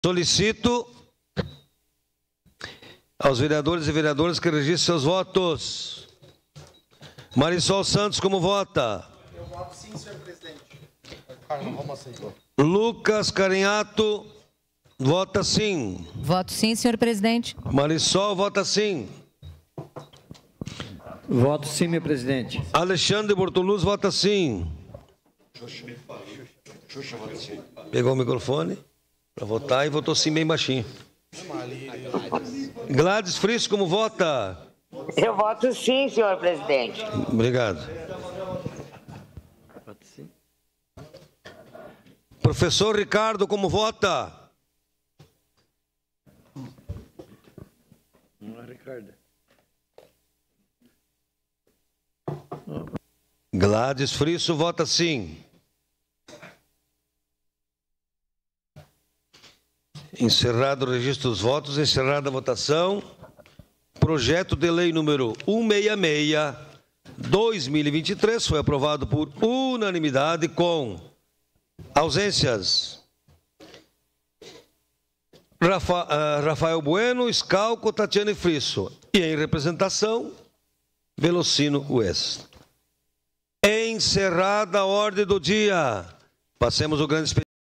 Solicito aos vereadores e vereadoras que registrem seus votos. Marisol Santos, como vota? Eu voto sim, senhor presidente. Lucas Carinhato, vota sim. Voto sim, senhor presidente. Marisol, vota sim. Voto sim, meu presidente. Alexandre Bortoluz, vota sim. Pegou o microfone para votar e votou sim bem baixinho. Gladys Frisch, como vota? Eu voto sim, senhor presidente. Obrigado. Professor Ricardo, como vota? Ricardo. Gladys Frisso vota sim. Encerrado o registro dos votos, encerrada a votação. Projeto de lei número 166/2023 foi aprovado por unanimidade com ausências. Rafael Bueno, Scalco, Tatiane Frisso. E em representação, Velocino West. Encerrada a ordem do dia. Passemos o grande expediente.